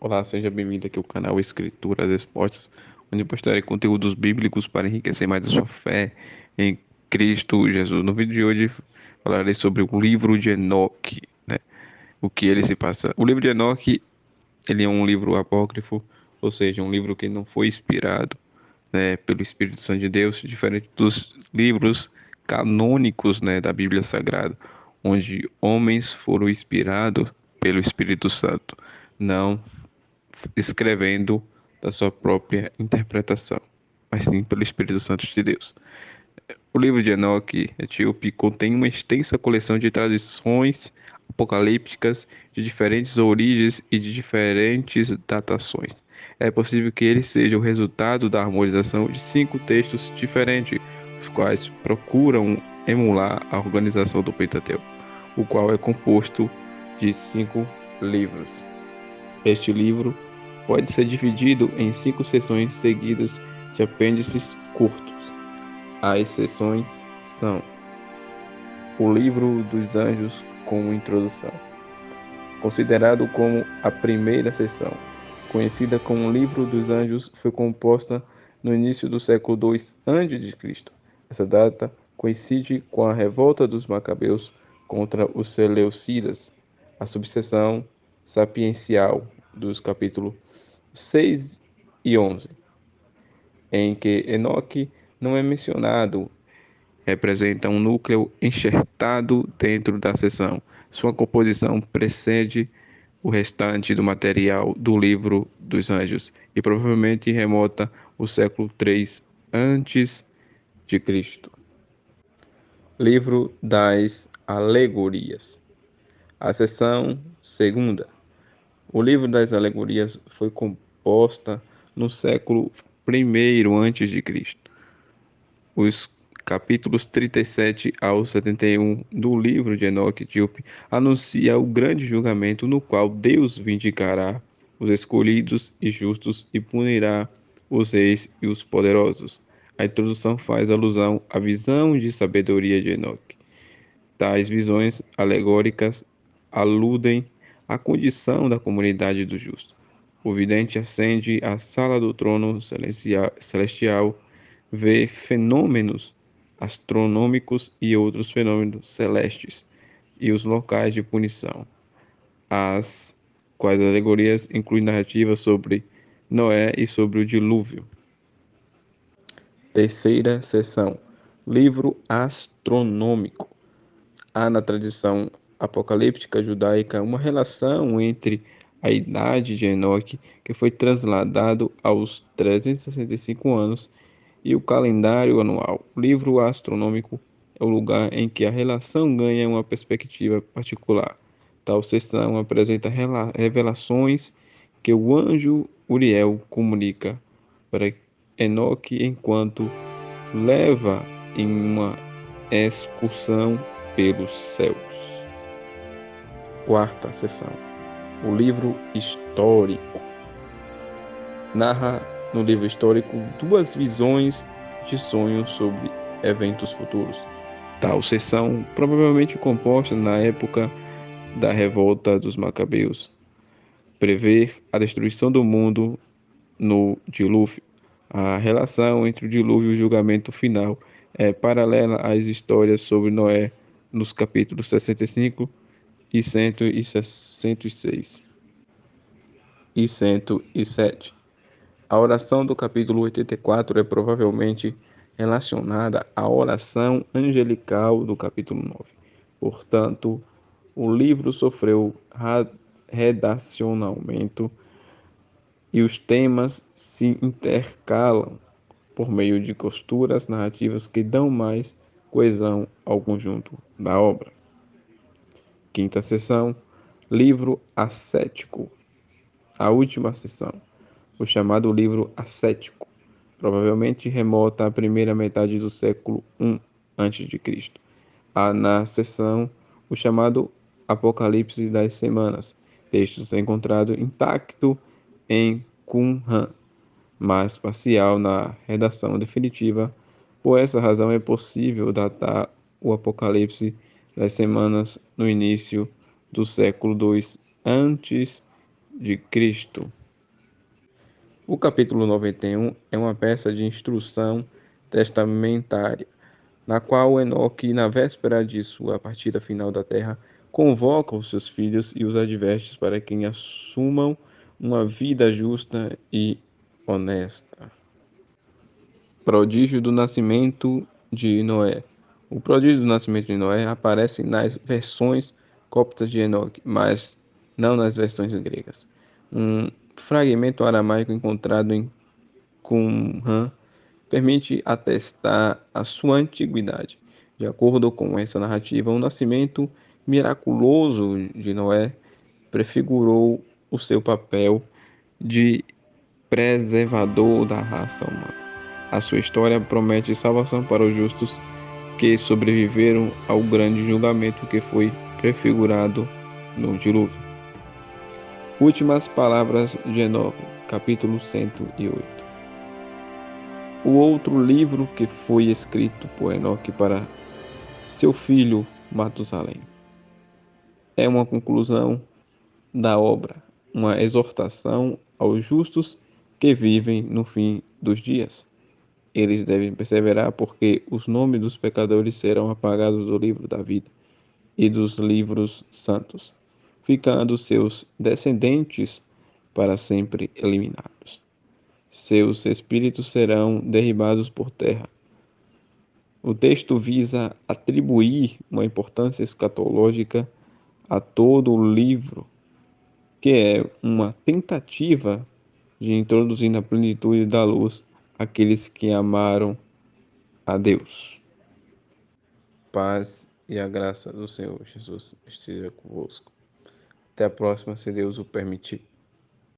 Olá, seja bem-vindo aqui ao canal Escrituras Esportes, onde postarei conteúdos bíblicos para enriquecer mais a sua fé em Cristo Jesus. No vídeo de hoje falarei sobre o livro de Enoque, né? O que ele se passa. O livro de Enoque, ele é um livro apócrifo, ou seja, um livro que não foi inspirado, né, pelo Espírito Santo de Deus, diferente dos livros canônicos, né, da Bíblia Sagrada, onde homens foram inspirados pelo Espírito Santo. Não escrevendo da sua própria interpretação, mas sim pelo Espírito Santo de Deus. O livro de Enoque, etíope, contém uma extensa coleção de tradições apocalípticas de diferentes origens e de diferentes datações. É possível que ele seja o resultado da harmonização de 5 textos diferentes, os quais procuram emular a organização do Pentateuco, o qual é composto de 5 livros. Este livro pode ser dividido em 5 seções seguidas de apêndices curtos. As seções são: o Livro dos Anjos com introdução, considerado como a primeira seção, conhecida como Livro dos Anjos, foi composta no início do século II a.C. Essa data coincide com a revolta dos Macabeus contra os Seleucidas, a subseção sapiencial dos capítulos 6 e 11, em que Enoque não é mencionado, representa um núcleo enxertado dentro da seção. Sua composição precede o restante do material do Livro dos Anjos e provavelmente remota ao século III antes de Cristo. Livro das Alegorias. A seção segunda. O Livro das Alegorias foi composta no século I antes de Cristo. Os capítulos 37 ao 71 do livro de Enoque Etíope anuncia o grande julgamento no qual Deus vindicará os escolhidos e justos e punirá os reis e os poderosos. A introdução faz alusão à visão de sabedoria de Enoque. Tais visões alegóricas aludem à condição da comunidade do justo. O vidente ascende à sala do trono celestial, vê fenômenos astronômicos e outros fenômenos celestes, e os locais de punição, as quais alegorias incluem narrativas sobre Noé e sobre o dilúvio. Terceira seção: livro astronômico. Há na tradição apocalíptica judaica uma relação entre a idade de Enoque, que foi transladado aos 365 anos, e o calendário anual. O livro astronômico é o lugar em que a relação ganha uma perspectiva particular. Tal seção apresenta revelações que o anjo Uriel comunica para Enoque enquanto leva em uma excursão pelos céus. Quarta seção: o livro histórico. Narra no livro histórico 2 visões de sonhos sobre eventos futuros. Tal seção, provavelmente composta na época da revolta dos Macabeus, prevê a destruição do mundo no dilúvio. A relação entre o dilúvio e o julgamento final é paralela às histórias sobre Noé nos capítulos 65 e 166 e 107. A oração do capítulo 84 é provavelmente relacionada à oração angelical do capítulo 9. Portanto, o livro sofreu redacionamento e os temas se intercalam por meio de costuras narrativas que dão mais coesão ao conjunto da obra. Quinta seção: livro ascético. A última seção, o chamado livro ascético, provavelmente remota à primeira metade do século I a.C. Há na seção o chamado Apocalipse das Semanas, textos encontrados intacto em Qumran, mas parcial na redação definitiva. Por essa razão é possível datar o Apocalipse das Semanas no início do século II antes de Cristo. O capítulo 91 é uma peça de instrução testamentária, na qual Enoque, na véspera de sua partida final da terra, convoca os seus filhos e os adverte para que assumam uma vida justa e honesta. Prodígio do nascimento de Noé. O prodígio do nascimento de Noé aparece nas versões coptas de Enoque, mas não nas versões gregas. Um fragmento aramaico encontrado em Qumran permite atestar a sua antiguidade. De acordo com essa narrativa, o nascimento miraculoso de Noé prefigurou o seu papel de preservador da raça humana. A sua história promete salvação para os justos que sobreviveram ao grande julgamento que foi prefigurado no dilúvio. Últimas palavras de Enoque, capítulo 108. O outro livro que foi escrito por Enoque para seu filho Matusalém. É uma conclusão da obra, uma exortação aos justos que vivem no fim dos dias. Eles devem perseverar, porque os nomes dos pecadores serão apagados do livro da vida e dos livros santos, ficando seus descendentes para sempre eliminados. Seus espíritos serão derribados por terra. O texto visa atribuir uma importância escatológica a todo o livro, que é uma tentativa de introduzir na plenitude da luz aqueles que amaram a Deus. Paz e a graça do Senhor Jesus esteja convosco. Até a próxima, se Deus o permitir.